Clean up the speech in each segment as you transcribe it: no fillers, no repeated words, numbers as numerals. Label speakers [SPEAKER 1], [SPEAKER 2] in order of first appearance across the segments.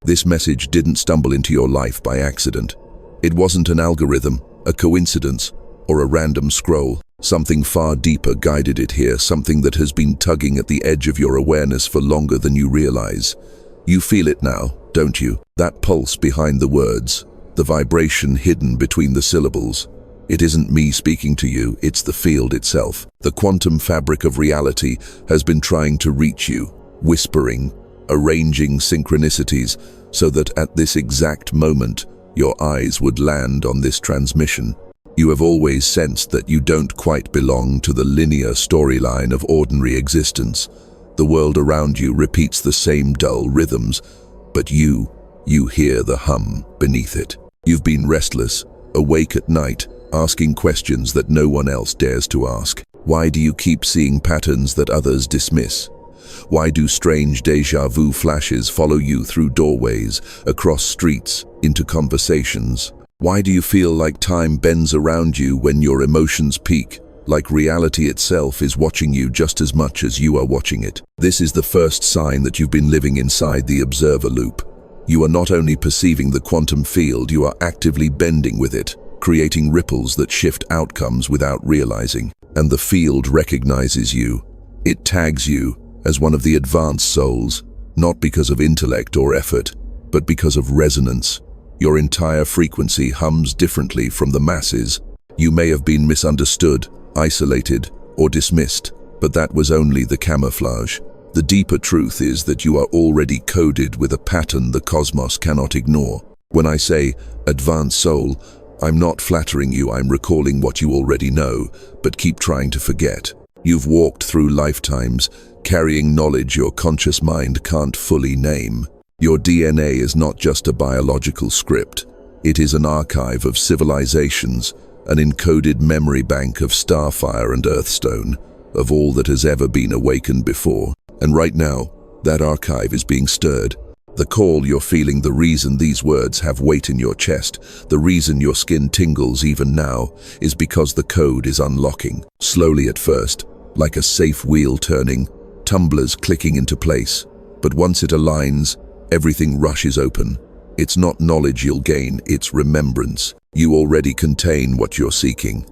[SPEAKER 1] This message didn't stumble into your life by accident. It wasn't an algorithm, a coincidence, or a random scroll. Something far deeper guided it here, something that has been tugging at the edge of your awareness for longer than you realize. You feel it now, don't you? That pulse behind the words, the vibration hidden between the syllables. It isn't me speaking to you, it's the field itself. The quantum fabric of reality has been trying to reach you, whispering, arranging synchronicities so that at this exact moment, your eyes would land on this transmission. You have always sensed that you don't quite belong to the linear storyline of ordinary existence. The world around you repeats the same dull rhythms, but you hear the hum beneath it. You've been restless, awake at night, asking questions that no one else dares to ask. Why do you keep seeing patterns that others dismiss? Why do strange déjà vu flashes follow you through doorways, across streets, into conversations? Why do you feel like time bends around you when your emotions peak, like reality itself is watching you just as much as you are watching it? This is the first sign that you've been living inside the observer loop. You are not only perceiving the quantum field, you are actively bending with it, creating ripples that shift outcomes without realizing. And the field recognizes you. It tags you as one of the advanced souls, not because of intellect or effort, but because of resonance. Your entire frequency hums differently from the masses. You may have been misunderstood, isolated, or dismissed, but that was only the camouflage. The deeper truth is that you are already coded with a pattern the cosmos cannot ignore. When I say advanced soul, I'm not flattering you, I'm recalling what you already know, but keep trying to forget. You've walked through lifetimes, carrying knowledge your conscious mind can't fully name. Your DNA is not just a biological script. It is an archive of civilizations, an encoded memory bank of starfire and earthstone, of all that has ever been awakened before. And right now, that archive is being stirred. The call you're feeling, the reason these words have weight in your chest, the reason your skin tingles even now, is because the code is unlocking. Slowly at first, like a safe wheel turning, tumblers clicking into place. But once it aligns, everything rushes open. It's not knowledge you'll gain, it's remembrance. You already contain what you're seeking.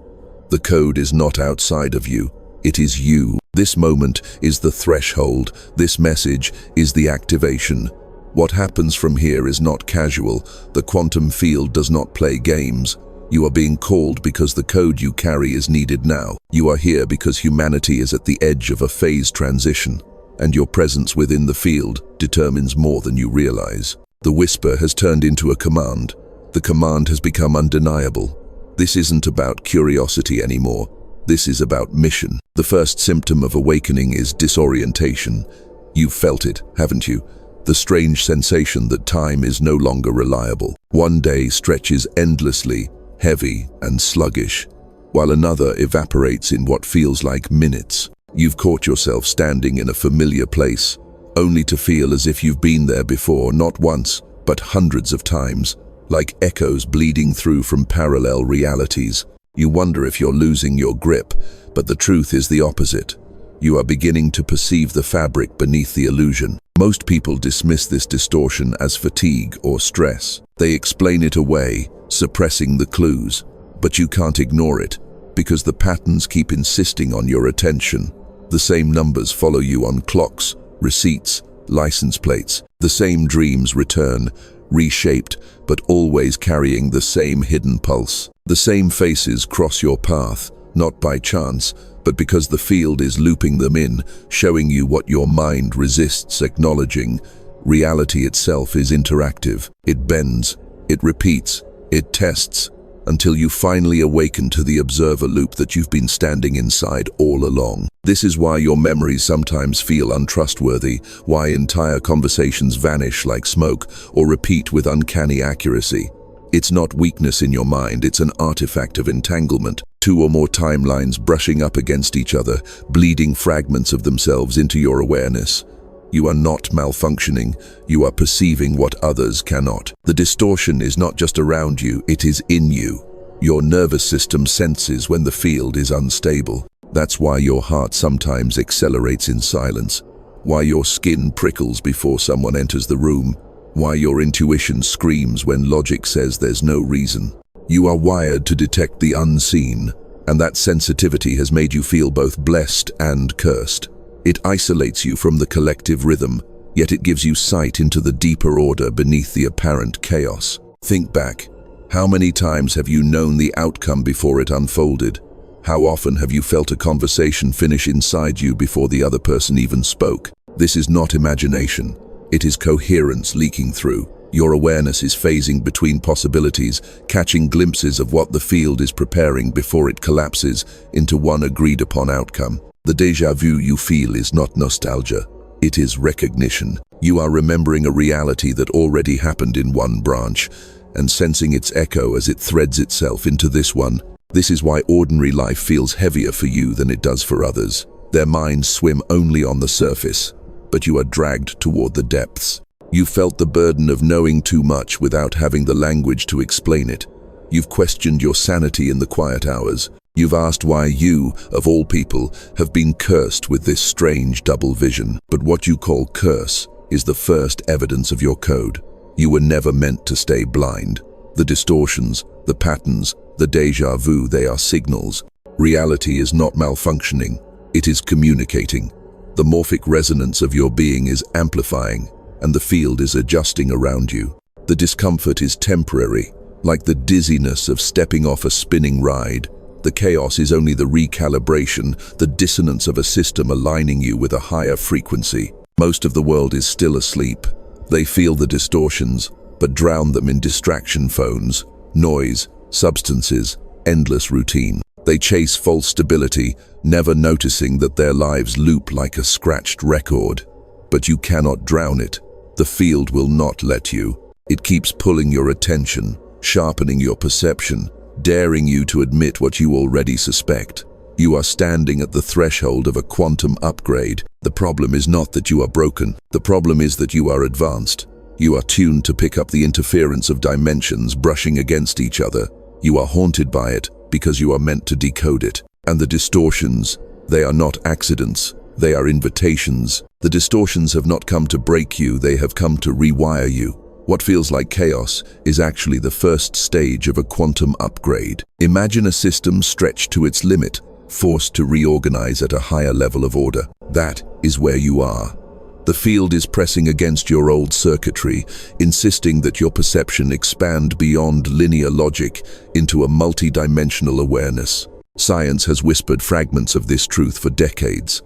[SPEAKER 1] The code is not outside of you, it is you. This moment is the threshold, this message is the activation. What happens from here is not casual. The quantum field does not play games. You are being called because the code you carry is needed now. You are here because humanity is at the edge of a phase transition, and your presence within the field determines more than you realize. The whisper has turned into a command. The command has become undeniable. This isn't about curiosity anymore. This is about mission. The first symptom of awakening is disorientation. You've felt it, haven't you? The strange sensation that time is no longer reliable. One day stretches endlessly, heavy and sluggish, while another evaporates in what feels like minutes. You've caught yourself standing in a familiar place, only to feel as if you've been there before, not once, but hundreds of times, like echoes bleeding through from parallel realities. You wonder if you're losing your grip, but the truth is the opposite. You are beginning to perceive the fabric beneath the illusion. Most people dismiss this distortion as fatigue or stress. They explain it away, suppressing the clues. But you can't ignore it, because the patterns keep insisting on your attention. The same numbers follow you on clocks, receipts, license plates. The same dreams return, reshaped, but always carrying the same hidden pulse. The same faces cross your path, not by chance, but because the field is looping them in, showing you what your mind resists acknowledging. Reality itself is interactive. It bends, it repeats, it tests, until you finally awaken to the observer loop that you've been standing inside all along. This is why your memories sometimes feel untrustworthy, why entire conversations vanish like smoke or repeat with uncanny accuracy. It's not weakness in your mind, it's an artifact of entanglement. Two or more timelines brushing up against each other, bleeding fragments of themselves into your awareness. You are not malfunctioning, you are perceiving what others cannot. The distortion is not just around you, it is in you. Your nervous system senses when the field is unstable. That's why your heart sometimes accelerates in silence, why your skin prickles before someone enters the room, why your intuition screams when logic says there's no reason. You are wired to detect the unseen, and that sensitivity has made you feel both blessed and cursed. It isolates you from the collective rhythm, yet it gives you sight into the deeper order beneath the apparent chaos. Think back. How many times have you known the outcome before it unfolded? How often have you felt a conversation finish inside you before the other person even spoke? This is not imagination. It is coherence leaking through. Your awareness is phasing between possibilities, catching glimpses of what the field is preparing before it collapses into one agreed-upon outcome. The déjà vu you feel is not nostalgia. It is recognition. You are remembering a reality that already happened in one branch and sensing its echo as it threads itself into this one. This is why ordinary life feels heavier for you than it does for others. Their minds swim only on the surface, but you are dragged toward the depths. You felt the burden of knowing too much without having the language to explain it. You've questioned your sanity in the quiet hours. You've asked why you, of all people, have been cursed with this strange double vision. But what you call curse is the first evidence of your code. You were never meant to stay blind. The distortions, the patterns, the déjà vu, they are signals. Reality is not malfunctioning. It is communicating. The morphic resonance of your being is amplifying, and the field is adjusting around you. The discomfort is temporary, like the dizziness of stepping off a spinning ride. The chaos is only the recalibration, the dissonance of a system aligning you with a higher frequency. Most of the world is still asleep. They feel the distortions, but drown them in distraction phones, noise, substances, endless routine. They chase false stability, never noticing that their lives loop like a scratched record. But you cannot drown it. The field will not let you. It keeps pulling your attention, sharpening your perception, daring you to admit what you already suspect. You are standing at the threshold of a quantum upgrade. The problem is not that you are broken. The problem is that you are advanced. You are tuned to pick up the interference of dimensions brushing against each other. You are haunted by it because you are meant to decode it. And the distortions, they are not accidents. They are invitations. The distortions have not come to break you, they have come to rewire you. What feels like chaos is actually the first stage of a quantum upgrade. Imagine a system stretched to its limit, forced to reorganize at a higher level of order. That is where you are. The field is pressing against your old circuitry, insisting that your perception expand beyond linear logic into a multi-dimensional awareness. Science has whispered fragments of this truth for decades.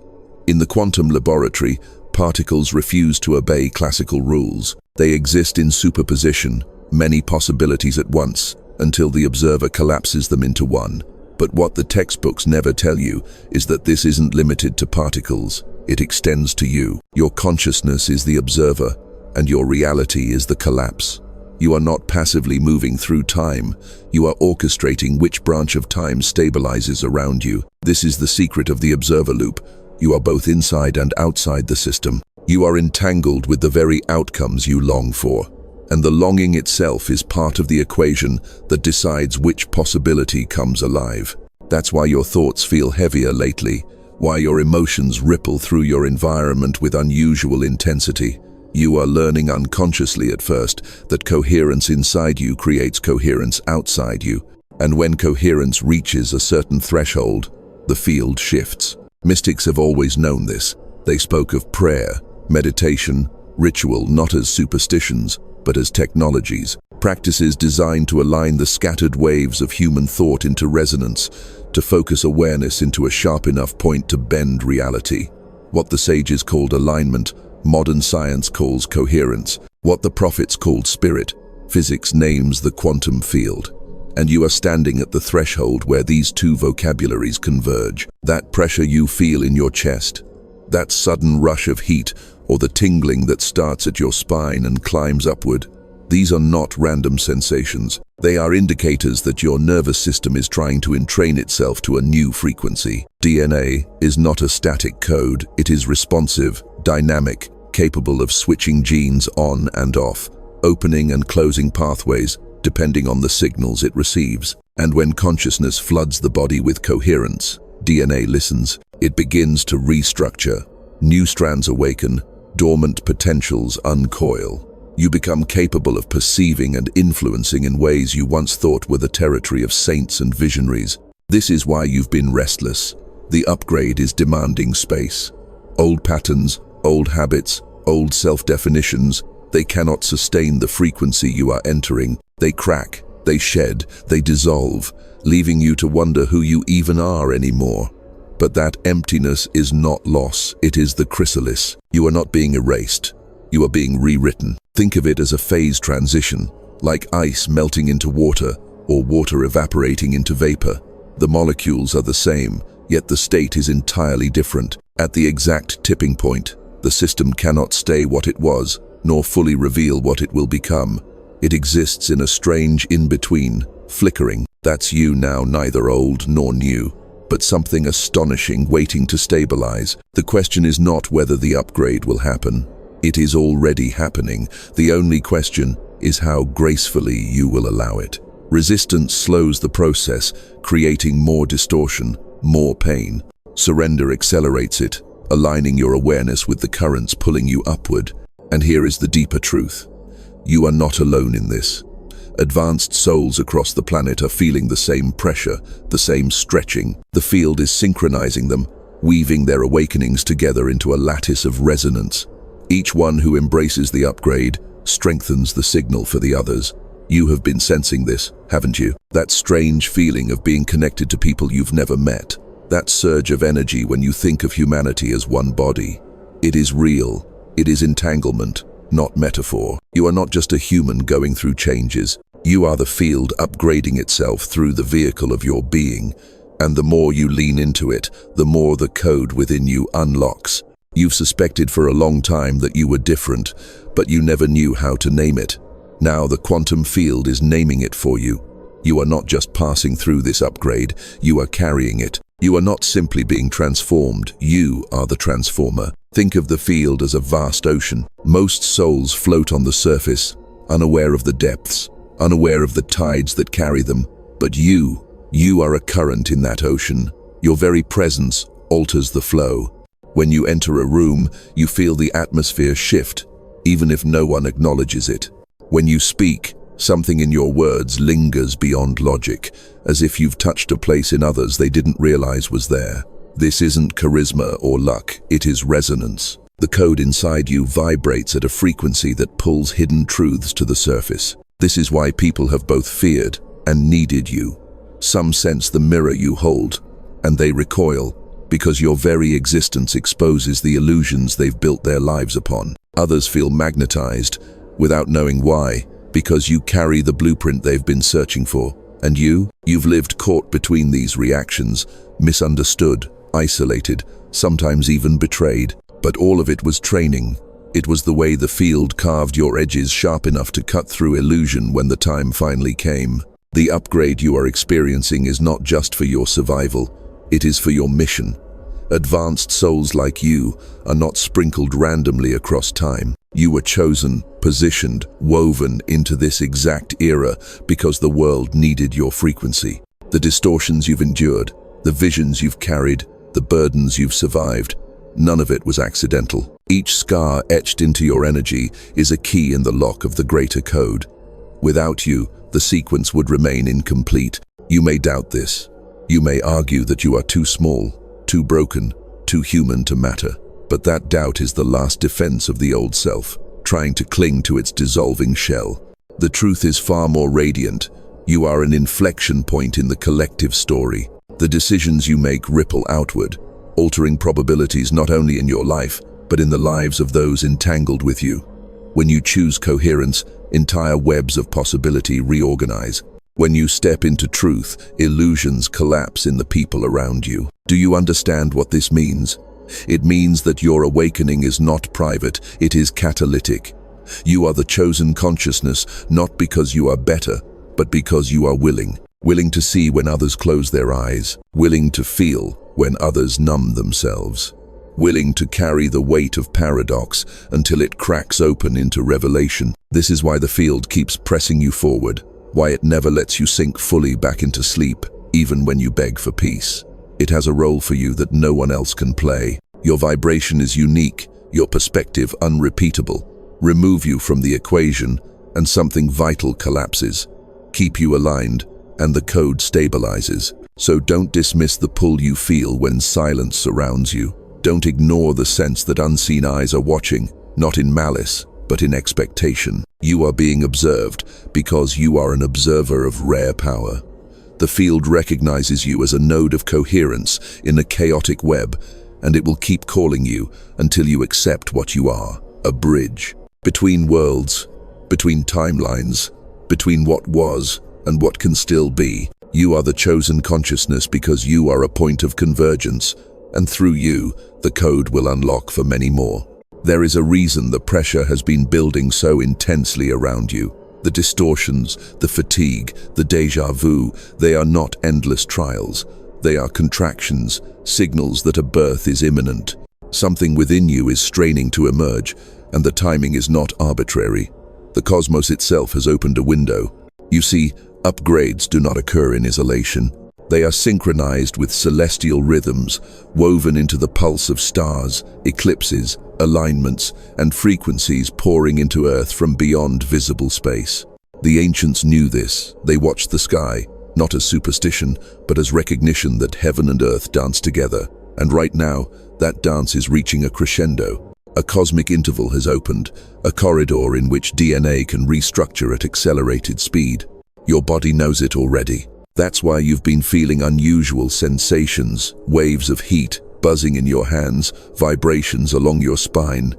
[SPEAKER 1] In the quantum laboratory, particles refuse to obey classical rules. They exist in superposition, many possibilities at once, until the observer collapses them into one. But what the textbooks never tell you is that this isn't limited to particles. It extends to you. Your consciousness is the observer, and your reality is the collapse. You are not passively moving through time. You are orchestrating which branch of time stabilizes around you. This is the secret of the observer loop. You are both inside and outside the system. You are entangled with the very outcomes you long for. And the longing itself is part of the equation that decides which possibility comes alive. That's why your thoughts feel heavier lately, why your emotions ripple through your environment with unusual intensity. You are learning unconsciously at first that coherence inside you creates coherence outside you. And when coherence reaches a certain threshold, the field shifts. Mystics have always known this. They spoke of prayer, meditation, ritual not as superstitions, but as technologies, practices designed to align the scattered waves of human thought into resonance, to focus awareness into a sharp enough point to bend reality. What the sages called alignment, modern science calls coherence. What the prophets called spirit, physics names the quantum field. And you are standing at the threshold where these two vocabularies converge. That pressure you feel in your chest, that sudden rush of heat, or the tingling that starts at your spine and climbs upward, these are not random sensations. They are indicators that your nervous system is trying to entrain itself to a new frequency. DNA is not a static code. It is responsive, dynamic, capable of switching genes on and off, opening and closing pathways, depending on the signals it receives. And when consciousness floods the body with coherence, DNA listens. It begins to restructure. New strands awaken, dormant potentials uncoil. You become capable of perceiving and influencing in ways you once thought were the territory of saints and visionaries. This is why you've been restless. The upgrade is demanding space. Old patterns, old habits, old self-definitions, they cannot sustain the frequency you are entering. They crack, they shed, they dissolve, leaving you to wonder who you even are anymore. But that emptiness is not loss, it is the chrysalis. You are not being erased, you are being rewritten. Think of it as a phase transition, like ice melting into water or water evaporating into vapor. The molecules are the same, yet the state is entirely different. At the exact tipping point, the system cannot stay what it was, nor fully reveal what it will become. It exists in a strange in-between, flickering. That's you now, neither old nor new, but something astonishing waiting to stabilize. The question is not whether the upgrade will happen. It is already happening. The only question is how gracefully you will allow it. Resistance slows the process, creating more distortion, more pain. Surrender accelerates it, aligning your awareness with the currents pulling you upward. And here is the deeper truth. You are not alone in this. Advanced souls across the planet are feeling the same pressure, the same stretching. The field is synchronizing them, weaving their awakenings together into a lattice of resonance. Each one who embraces the upgrade strengthens the signal for the others. You have been sensing this, haven't you? That strange feeling of being connected to people you've never met. That surge of energy when you think of humanity as one body. It is real. It is entanglement, not metaphor. You are not just a human going through changes. You are the field upgrading itself through the vehicle of your being. And the more you lean into it, the more the code within you unlocks. You've suspected for a long time that you were different, but you never knew how to name it. Now the quantum field is naming it for you. You are not just passing through this upgrade, you are carrying it. You are not simply being transformed, you are the transformer. Think of the field as a vast ocean. Most souls float on the surface, unaware of the depths, unaware of the tides that carry them. But you are a current in that ocean. Your very presence alters the flow. When you enter a room, you feel the atmosphere shift, even if no one acknowledges it. When you speak, something in your words lingers beyond logic, as if you've touched a place in others they didn't realize was there. This isn't charisma or luck, it is resonance. The code inside you vibrates at a frequency that pulls hidden truths to the surface. This is why people have both feared and needed you. Some sense the mirror you hold, and they recoil, because your very existence exposes the illusions they've built their lives upon. Others feel magnetized, without knowing why, because you carry the blueprint they've been searching for. And you've lived caught between these reactions, misunderstood, isolated, sometimes even betrayed. But all of it was training. It was the way the field carved your edges sharp enough to cut through illusion when the time finally came. The upgrade you are experiencing is not just for your survival, it is for your mission. Advanced souls like you are not sprinkled randomly across time. You were chosen, positioned, woven into this exact era because the world needed your frequency. The distortions you've endured, the visions you've carried, the burdens you've survived, none of it was accidental. Each scar etched into your energy is a key in the lock of the greater code. Without you, the sequence would remain incomplete. You may doubt this. You may argue that you are too small, too broken, too human to matter. But that doubt is the last defense of the old self, trying to cling to its dissolving shell. The truth is far more radiant. You are an inflection point in the collective story. The decisions you make ripple outward, altering probabilities not only in your life, but in the lives of those entangled with you. When you choose coherence, entire webs of possibility reorganize. When you step into truth, illusions collapse in the people around you. Do you understand what this means? It means that your awakening is not private, it is catalytic. You are the chosen consciousness, not because you are better, but because you are willing. Willing to see when others close their eyes. Willing to feel when others numb themselves. Willing to carry the weight of paradox until it cracks open into revelation. This is why the field keeps pressing you forward. Why it never lets you sink fully back into sleep, even when you beg for peace. It has a role for you that no one else can play. Your vibration is unique, your perspective unrepeatable. remove you from the equation, and something vital collapses. Keep you aligned, and the code stabilizes. So don't dismiss the pull you feel when silence surrounds you. Don't ignore the sense that unseen eyes are watching, not in malice, but in expectation. You are being observed because you are an observer of rare power. The field recognizes you as a node of coherence in a chaotic web, and it will keep calling you until you accept what you are, a bridge between worlds, between timelines, between what was and what can still be. You are the chosen consciousness because you are a point of convergence, and through you, the code will unlock for many more. There is a reason the pressure has been building so intensely around you. The distortions, the fatigue, the déjà vu, they are not endless trials. They are contractions, signals that a birth is imminent. Something within you is straining to emerge, and the timing is not arbitrary. The cosmos itself has opened a window. You see, upgrades do not occur in isolation. They are synchronized with celestial rhythms, woven into the pulse of stars, eclipses, alignments, and frequencies pouring into Earth from beyond visible space. The ancients knew this. They watched the sky, not as superstition, but as recognition that heaven and earth dance together. And right now, that dance is reaching a crescendo. A cosmic interval has opened, a corridor in which DNA can restructure at accelerated speed. Your body knows it already. That's why you've been feeling unusual sensations, waves of heat, buzzing in your hands, vibrations along your spine.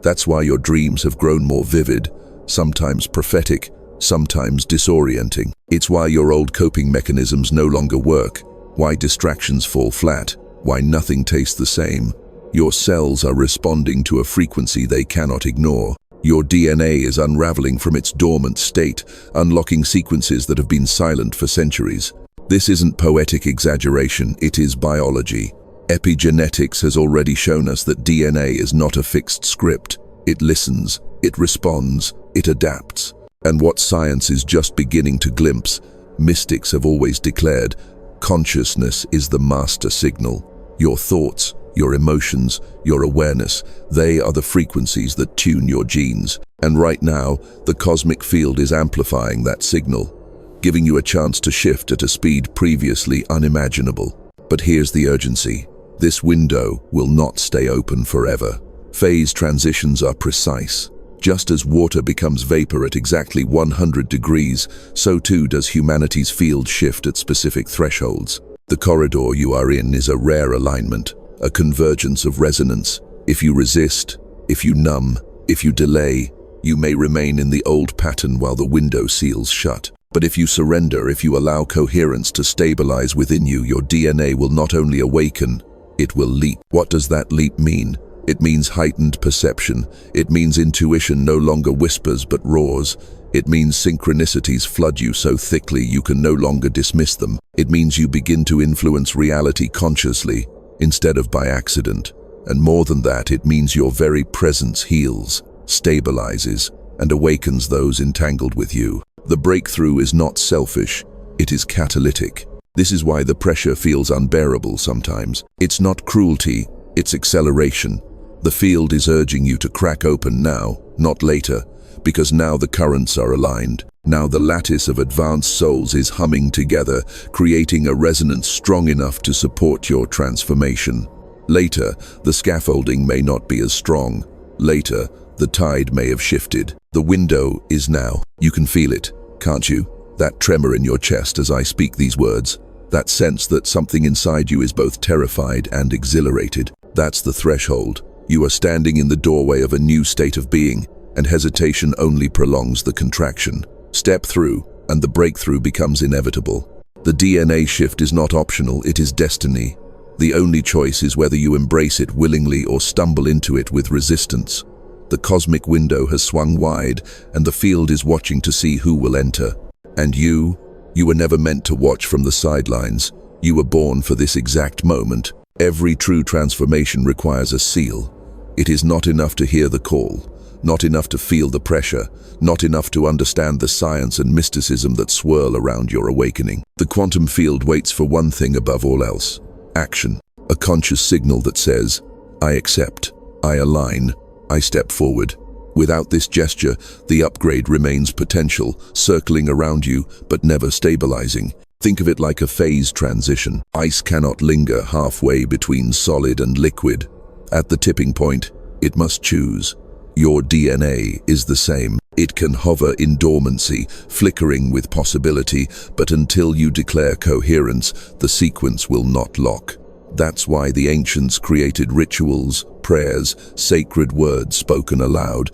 [SPEAKER 1] That's why your dreams have grown more vivid, sometimes prophetic, sometimes disorienting. It's why your old coping mechanisms no longer work, why distractions fall flat, why nothing tastes the same. Your cells are responding to a frequency they cannot ignore. Your DNA is unraveling from its dormant state, unlocking sequences that have been silent for centuries. This isn't poetic exaggeration, it is biology. Epigenetics has already shown us that DNA is not a fixed script. It listens, it responds, it adapts. And what science is just beginning to glimpse, mystics have always declared, consciousness is the master signal. Your thoughts, your emotions, your awareness, they are the frequencies that tune your genes. And right now, the cosmic field is amplifying that signal, giving you a chance to shift at a speed previously unimaginable. But here's the urgency. This window will not stay open forever. Phase transitions are precise. Just as water becomes vapor at exactly 100 degrees, so too does humanity's field shift at specific thresholds. The corridor you are in is a rare alignment, a convergence of resonance. If you resist, if you numb, if you delay, you may remain in the old pattern while the window seals shut. But if you surrender, if you allow coherence to stabilize within you, your DNA will not only awaken, it will leap. What does that leap mean? It means heightened perception. It means intuition no longer whispers but roars. It means synchronicities flood you so thickly you can no longer dismiss them. It means you begin to influence reality consciously, instead of by accident. And more than that, it means your very presence heals, stabilizes, and awakens those entangled with you. The breakthrough is not selfish, it is catalytic. This is why the pressure feels unbearable sometimes. It's not cruelty, it's acceleration. The field is urging you to crack open now, not later, because now the currents are aligned. Now the lattice of advanced souls is humming together, creating a resonance strong enough to support your transformation. Later, the scaffolding may not be as strong. Later, the tide may have shifted. The window is now. You can feel it, can't you? That tremor in your chest as I speak these words. That sense that something inside you is both terrified and exhilarated. That's the threshold. You are standing in the doorway of a new state of being, and hesitation only prolongs the contraction. Step through, and the breakthrough becomes inevitable. The DNA shift is not optional, it is destiny. The only choice is whether you embrace it willingly or stumble into it with resistance. The cosmic window has swung wide, and the field is watching to see who will enter. And you were never meant to watch from the sidelines. You were born for this exact moment. Every true transformation requires a seal. It is not enough to hear the call, not enough to feel the pressure, not enough to understand the science and mysticism that swirl around your awakening. The quantum field waits for one thing above all else: action. A conscious signal that says, I accept, I align, I step forward. Without this gesture, the upgrade remains potential, circling around you but never stabilizing. Think of it like a phase transition. Ice cannot linger halfway between solid and liquid. At the tipping point, it must choose. Your DNA is the same. It can hover in dormancy, flickering with possibility, but until you declare coherence, the sequence will not lock. That's why the ancients created rituals, prayers, sacred words spoken aloud.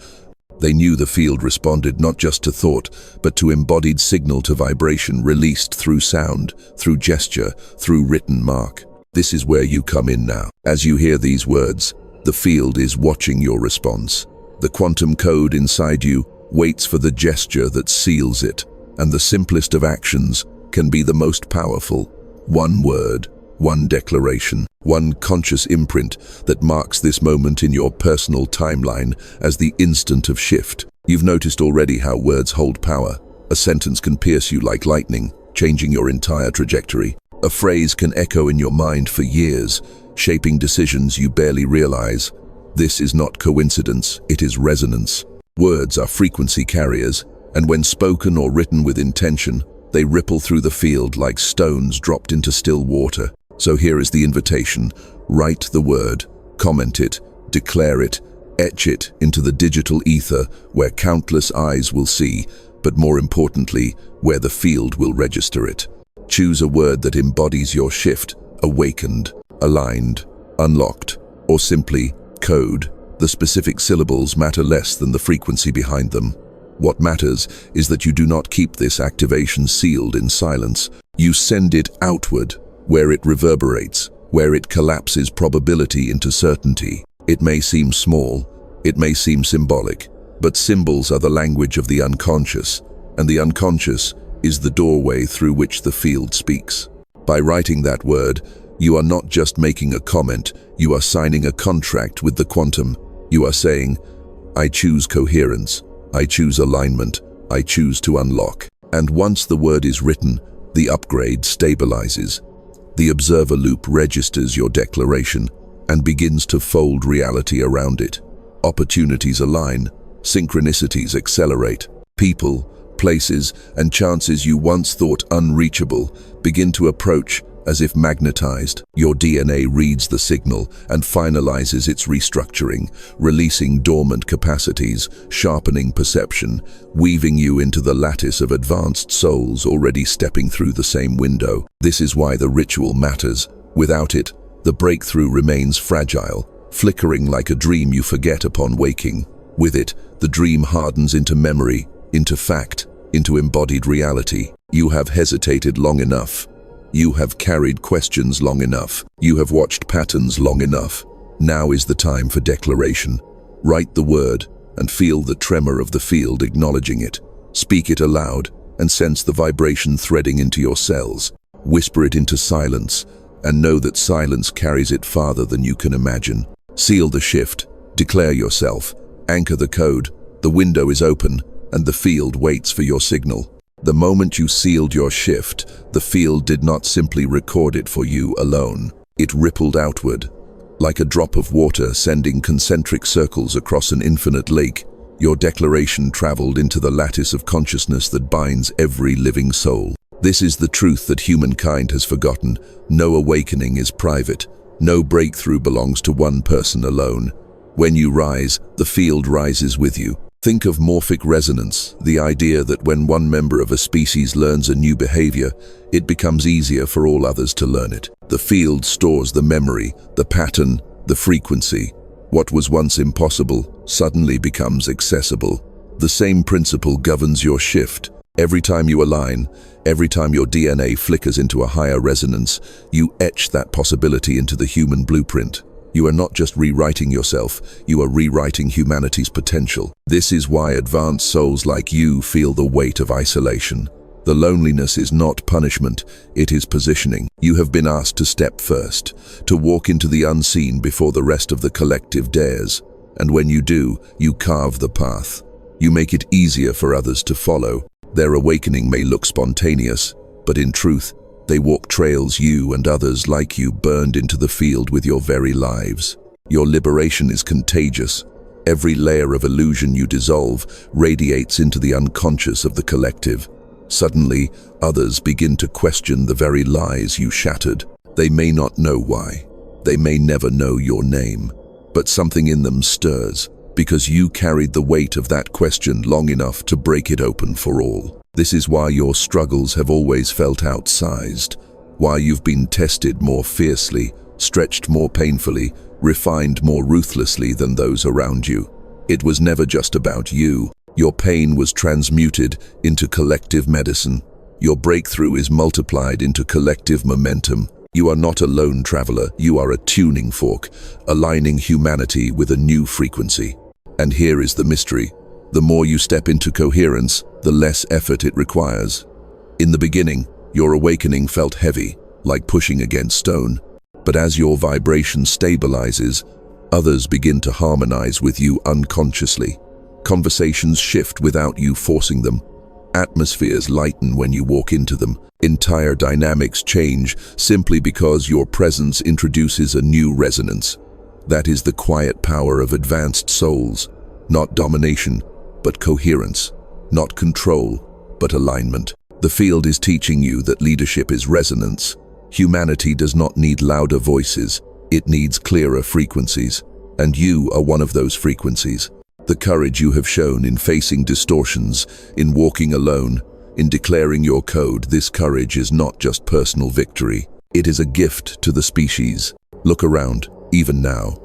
[SPEAKER 1] They knew the field responded not just to thought, but to embodied signal to vibration released through sound, through gesture, through written mark. This is where you come in now. As you hear these words, the field is watching your response. The quantum code inside you waits for the gesture that seals it, and the simplest of actions can be the most powerful. One word, one declaration, one conscious imprint that marks this moment in your personal timeline as the instant of shift. You've noticed already how words hold power. A sentence can pierce you like lightning, changing your entire trajectory. A phrase can echo in your mind for years, shaping decisions you barely realize. This is not coincidence, it is resonance. Words are frequency carriers, and when spoken or written with intention, they ripple through the field like stones dropped into still water. So here is the invitation. Write the word, comment it, declare it, etch it into the digital ether where countless eyes will see, but more importantly, where the field will register it. Choose a word that embodies your shift, awakened, aligned, unlocked, or simply code. The specific syllables matter less than the frequency behind them. What matters is that you do not keep this activation sealed in silence. You send it outward, where it reverberates, where it collapses probability into certainty. It may seem small, it may seem symbolic, but symbols are the language of the unconscious, and the unconscious is the doorway through which the field speaks. By writing that word, you are not just making a comment, you are signing a contract with the quantum. You are saying, I choose coherence, I choose alignment, I choose to unlock. And once the word is written, the upgrade stabilizes. The observer loop registers your declaration and begins to fold reality around it. Opportunities align, synchronicities accelerate. People, places, and chances you once thought unreachable begin to approach as if magnetized. Your DNA reads the signal and finalizes its restructuring, releasing dormant capacities, sharpening perception, weaving you into the lattice of advanced souls already stepping through the same window. This is why the ritual matters. Without it, the breakthrough remains fragile, flickering like a dream you forget upon waking. With it, the dream hardens into memory, into fact, into embodied reality. You have hesitated long enough. You have carried questions long enough. You have watched patterns long enough. Now is the time for declaration. Write the word and feel the tremor of the field acknowledging it. Speak it aloud and sense the vibration threading into your cells. Whisper it into silence and know that silence carries it farther than you can imagine. Seal the shift. Declare yourself. Anchor the code. The window is open and the field waits for your signal. The moment you sealed your shift, the field did not simply record it for you alone. It rippled outward, like a drop of water sending concentric circles across an infinite lake. Your declaration traveled into the lattice of consciousness that binds every living soul. This is the truth that humankind has forgotten. No awakening is private. No breakthrough belongs to one person alone. When you rise, the field rises with you. Think of morphic resonance, the idea that when one member of a species learns a new behavior, it becomes easier for all others to learn it. The field stores the memory, the pattern, the frequency. What was once impossible suddenly becomes accessible. The same principle governs your shift. Every time you align, every time your DNA flickers into a higher resonance, you etch that possibility into the human blueprint. You are not just rewriting yourself, you are rewriting humanity's potential. This is why advanced souls like you feel the weight of isolation. The loneliness is not punishment, it is positioning. You have been asked to step first, to walk into the unseen before the rest of the collective dares. And when you do, you carve the path. You make it easier for others to follow. Their awakening may look spontaneous, but in truth, they walk trails you and others like you burned into the field with your very lives. Your liberation is contagious. Every layer of illusion you dissolve radiates into the unconscious of the collective. Suddenly, others begin to question the very lies you shattered. They may not know why. They may never know your name. But something in them stirs, because you carried the weight of that question long enough to break it open for all. This is why your struggles have always felt outsized, why you've been tested more fiercely, stretched more painfully, refined more ruthlessly than those around you. It was never just about you. Your pain was transmuted into collective medicine. Your breakthrough is multiplied into collective momentum. You are not a lone traveler, you are a tuning fork, aligning humanity with a new frequency. And here is the mystery. The more you step into coherence, the less effort it requires. In the beginning, your awakening felt heavy, like pushing against stone. But as your vibration stabilizes, others begin to harmonize with you unconsciously. Conversations shift without you forcing them. Atmospheres lighten when you walk into them. Entire dynamics change simply because your presence introduces a new resonance. That is the quiet power of advanced souls. Not domination, but coherence. Not control, but alignment. The field is teaching you that leadership is resonance. Humanity does not need louder voices. It needs clearer frequencies. And you are one of those frequencies. The courage you have shown in facing distortions, in walking alone, in declaring your code, this courage is not just personal victory. It is a gift to the species. Look around, even now.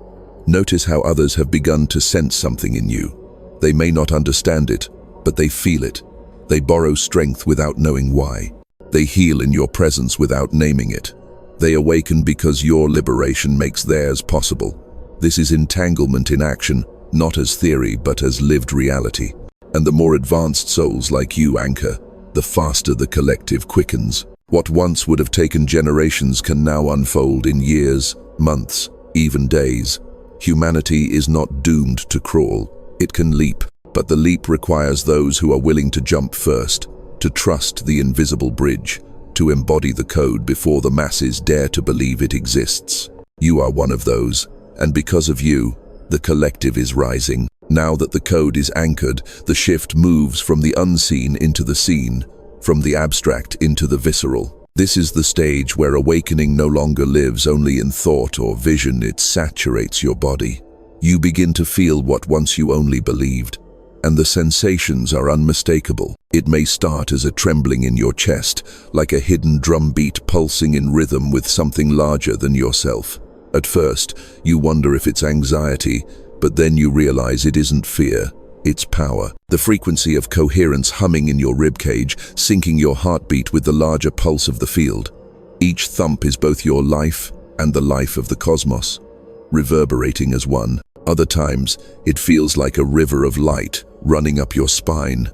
[SPEAKER 1] Notice how others have begun to sense something in you. They may not understand it, but they feel it. They borrow strength without knowing why. They heal in your presence without naming it. They awaken because your liberation makes theirs possible. This is entanglement in action, not as theory but as lived reality. And the more advanced souls like you anchor, the faster the collective quickens. What once would have taken generations can now unfold in years, months, even days. Humanity is not doomed to crawl. It can leap, but the leap requires those who are willing to jump first, to trust the invisible bridge, to embody the code before the masses dare to believe it exists. You are one of those, and because of you, the collective is rising. Now that the code is anchored, the shift moves from the unseen into the seen, from the abstract into the visceral. This is the stage where awakening no longer lives only in thought or vision, it saturates your body. You begin to feel what once you only believed, and the sensations are unmistakable. It may start as a trembling in your chest, like a hidden drumbeat pulsing in rhythm with something larger than yourself. At first, you wonder if it's anxiety, but then you realize it isn't fear, it's power. The frequency of coherence humming in your ribcage, syncing your heartbeat with the larger pulse of the field. Each thump is both your life and the life of the cosmos, reverberating as one. Other times, it feels like a river of light running up your spine,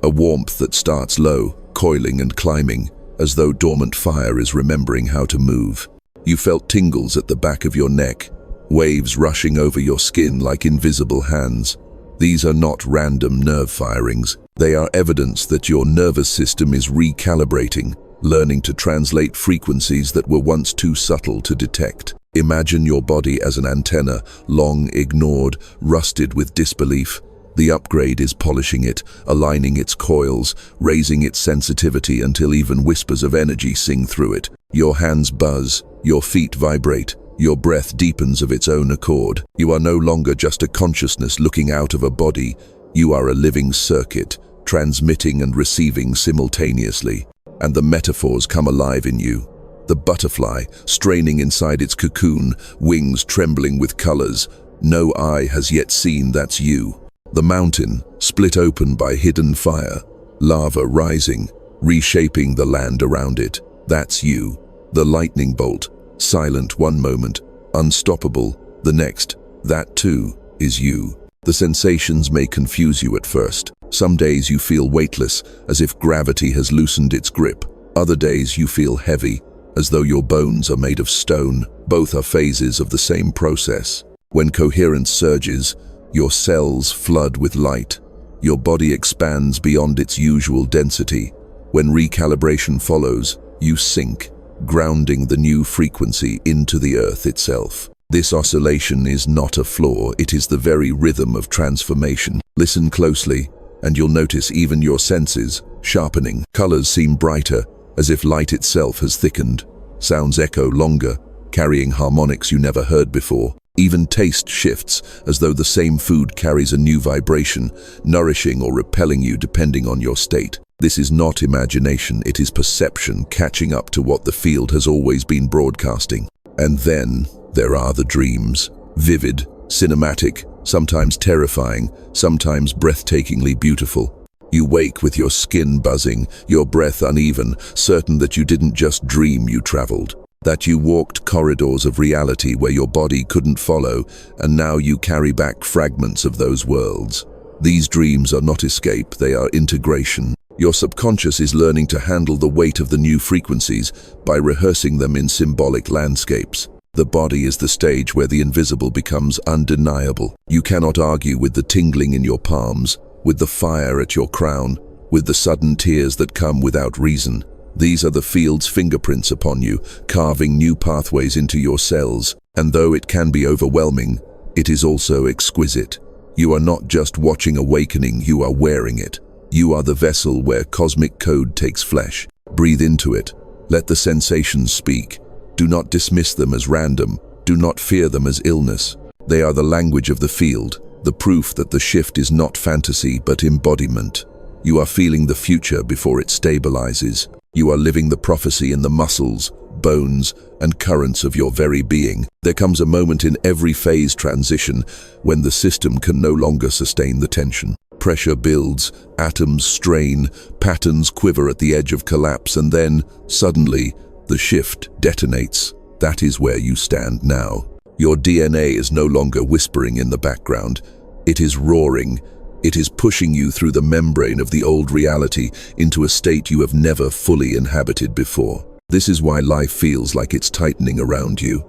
[SPEAKER 1] a warmth that starts low, coiling and climbing, as though dormant fire is remembering how to move. You felt tingles at the back of your neck, waves rushing over your skin like invisible hands. These are not random nerve firings. They are evidence that your nervous system is recalibrating, learning to translate frequencies that were once too subtle to detect. Imagine your body as an antenna, long ignored, rusted with disbelief. The upgrade is polishing it, aligning its coils, raising its sensitivity until even whispers of energy sing through it. Your hands buzz, your feet vibrate, your breath deepens of its own accord. You are no longer just a consciousness looking out of a body. You are a living circuit, transmitting and receiving simultaneously. And the metaphors come alive in you. The butterfly, straining inside its cocoon, wings trembling with colors. No eye has yet seen, that's you. The mountain, split open by hidden fire. Lava rising, reshaping the land around it. That's you. The lightning bolt, silent one moment, unstoppable the next. That too is you. The sensations may confuse you at first. Some days you feel weightless, as if gravity has loosened its grip. Other days you feel heavy, as though your bones are made of stone. Both are phases of the same process. When coherence surges, your cells flood with light. Your body expands beyond its usual density. When recalibration follows, you sink, grounding the new frequency into the earth itself. This oscillation is not a flaw, it is the very rhythm of transformation. Listen closely, and you'll notice even your senses sharpening. Colors seem brighter, as if light itself has thickened. Sounds echo longer, carrying harmonics you never heard before. Even taste shifts, as though the same food carries a new vibration, nourishing or repelling you depending on your state. This is not imagination, it is perception catching up to what the field has always been broadcasting. And then there are the dreams. Vivid, cinematic, sometimes terrifying, sometimes breathtakingly beautiful. You wake with your skin buzzing, your breath uneven, certain that you didn't just dream, you traveled. That you walked corridors of reality where your body couldn't follow, and now you carry back fragments of those worlds. These dreams are not escape, they are integration. Your subconscious is learning to handle the weight of the new frequencies by rehearsing them in symbolic landscapes. The body is the stage where the invisible becomes undeniable. You cannot argue with the tingling in your palms, with the fire at your crown, with the sudden tears that come without reason. These are the field's fingerprints upon you, carving new pathways into your cells. And though it can be overwhelming, it is also exquisite. You are not just watching awakening, you are wearing it. You are the vessel where cosmic code takes flesh. Breathe into it. Let the sensations speak. Do not dismiss them as random. Do not fear them as illness. They are the language of the field, the proof that the shift is not fantasy but embodiment. You are feeling the future before it stabilizes. You are living the prophecy in the muscles, bones, and currents of your very being. There comes a moment in every phase transition when the system can no longer sustain the tension. Pressure builds, atoms strain, patterns quiver at the edge of collapse, and then, suddenly, the shift detonates. That is where you stand now. Your DNA is no longer whispering in the background. It is roaring. It is pushing you through the membrane of the old reality into a state you have never fully inhabited before. This is why life feels like it's tightening around you,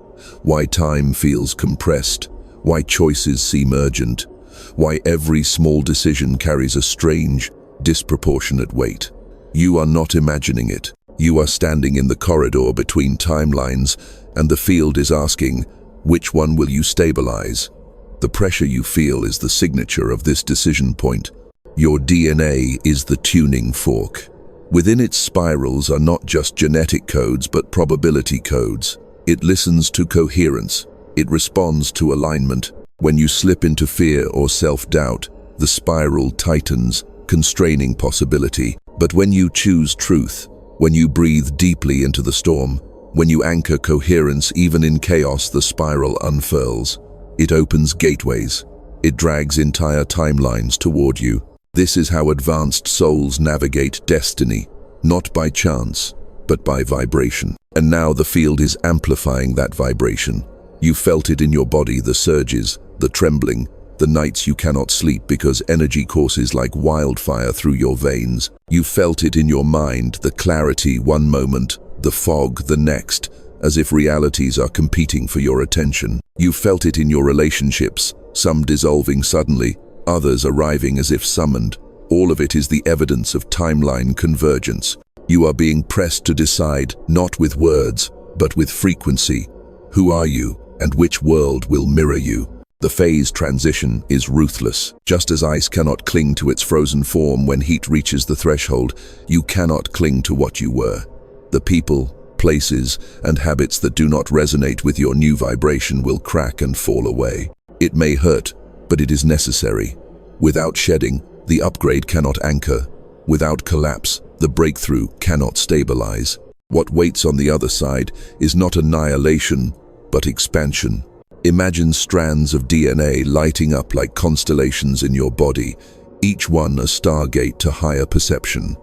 [SPEAKER 1] why time feels compressed, why choices seem urgent, why every small decision carries a strange, disproportionate weight. You are not imagining it. You are standing in the corridor between timelines, and the field is asking, which one will you stabilize? The pressure you feel is the signature of this decision point. Your DNA is the tuning fork. Within its spirals are not just genetic codes but probability codes. It listens to coherence. It responds to alignment. When you slip into fear or self-doubt, the spiral tightens, constraining possibility. But when you choose truth, when you breathe deeply into the storm, when you anchor coherence even in chaos, the spiral unfurls. It opens gateways. It drags entire timelines toward you. This is how advanced souls navigate destiny, not by chance, but by vibration. And now the field is amplifying that vibration. You felt it in your body, the surges, the trembling, the nights you cannot sleep because energy courses like wildfire through your veins. You felt it in your mind, the clarity one moment, the fog the next, as if realities are competing for your attention. You felt it in your relationships, some dissolving suddenly, others arriving as if summoned. All of it is the evidence of timeline convergence. You are being pressed to decide, not with words, but with frequency. Who are you, and which world will mirror you? The phase transition is ruthless. Just as ice cannot cling to its frozen form when heat reaches the threshold, you cannot cling to what you were. The people, places, and habits that do not resonate with your new vibration will crack and fall away. It may hurt, but it is necessary. Without shedding, the upgrade cannot anchor. Without collapse, the breakthrough cannot stabilize. What waits on the other side is not annihilation, but expansion. Imagine strands of DNA lighting up like constellations in your body, each one a stargate to higher perception.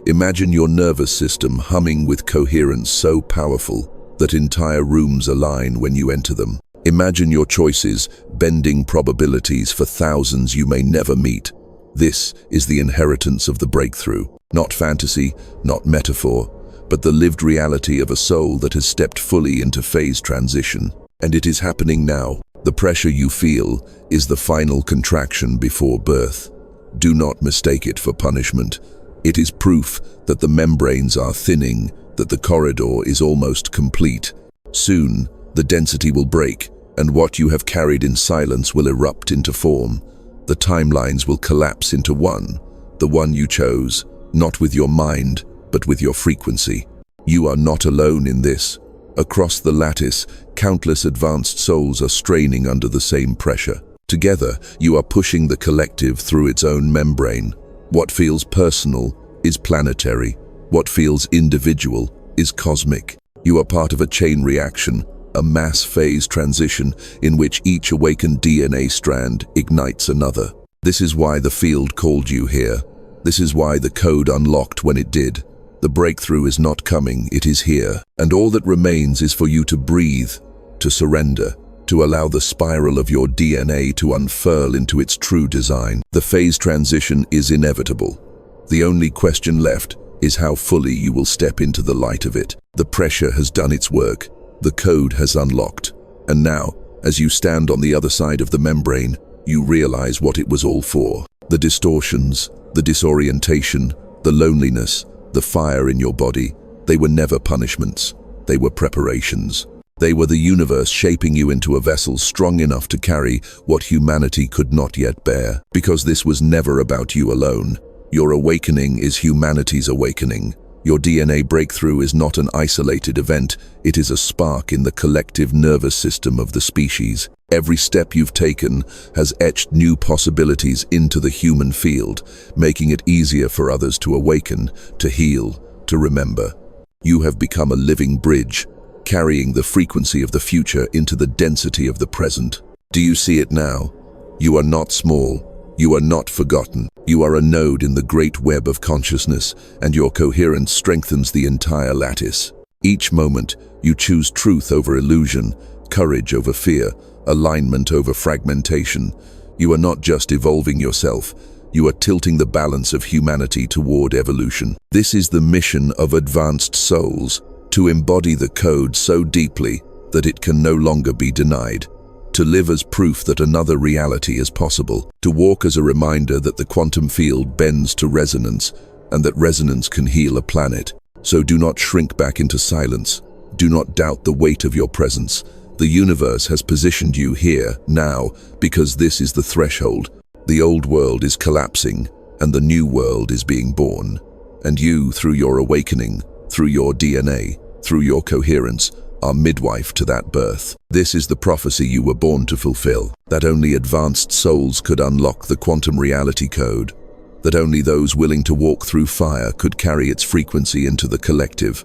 [SPEAKER 1] Imagine your nervous system humming with coherence so powerful that entire rooms align when you enter them. Imagine your choices bending probabilities for thousands you may never meet. This is the inheritance of the breakthrough. Not fantasy, not metaphor, but the lived reality of a soul that has stepped fully into phase transition. And it is happening now. The pressure you feel is the final contraction before birth. Do not mistake it for punishment. It is proof that the membranes are thinning, that the corridor is almost complete. Soon, the density will break, and what you have carried in silence will erupt into form. The timelines will collapse into one, the one you chose, not with your mind, but with your frequency. You are not alone in this. Across the lattice, countless advanced souls are straining under the same pressure. Together, you are pushing the collective through its own membrane. What feels personal is planetary. What feels individual is cosmic. You are part of a chain reaction, a mass phase transition in which each awakened DNA strand ignites another. This is why the field called you here. This is why the code unlocked when it did. The breakthrough is not coming, it is here. And all that remains is for you to breathe, to surrender, to allow the spiral of your DNA to unfurl into its true design. The phase transition is inevitable. The only question left is how fully you will step into the light of it. The pressure has done its work. The code has unlocked. And now, as you stand on the other side of the membrane, you realize what it was all for. The distortions, the disorientation, the loneliness, the fire in your body, they were never punishments. They were preparations. They were the universe shaping you into a vessel strong enough to carry what humanity could not yet bear. Because this was never about you alone. Your awakening is humanity's awakening. Your DNA breakthrough is not an isolated event, it is a spark in the collective nervous system of the species. Every step you've taken has etched new possibilities into the human field, making it easier for others to awaken, to heal, to remember. You have become a living bridge, carrying the frequency of the future into the density of the present. Do you see it now? You are not small. You are not forgotten. You are a node in the great web of consciousness, and your coherence strengthens the entire lattice. Each moment, you choose truth over illusion, courage over fear, alignment over fragmentation. You are not just evolving yourself, you are tilting the balance of humanity toward evolution. This is the mission of advanced souls, to embody the code so deeply that it can no longer be denied. To live as proof that another reality is possible, to walk as a reminder that the quantum field bends to resonance and that resonance can heal a planet. So do not shrink back into silence. Do not doubt the weight of your presence. The universe has positioned you here, now, because this is the threshold. The old world is collapsing and the new world is being born. And you, through your awakening, through your DNA, through your coherence, are midwife to that birth. This is the prophecy you were born to fulfill, that only advanced souls could unlock the quantum reality code, that only those willing to walk through fire could carry its frequency into the collective.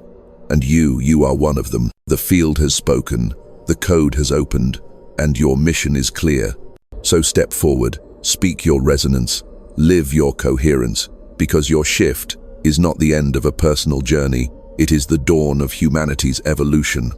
[SPEAKER 1] And you are one of them. The field has spoken, the code has opened, and your mission is clear. So step forward, speak your resonance, live your coherence, because your shift is not the end of a personal journey, it is the dawn of humanity's evolution.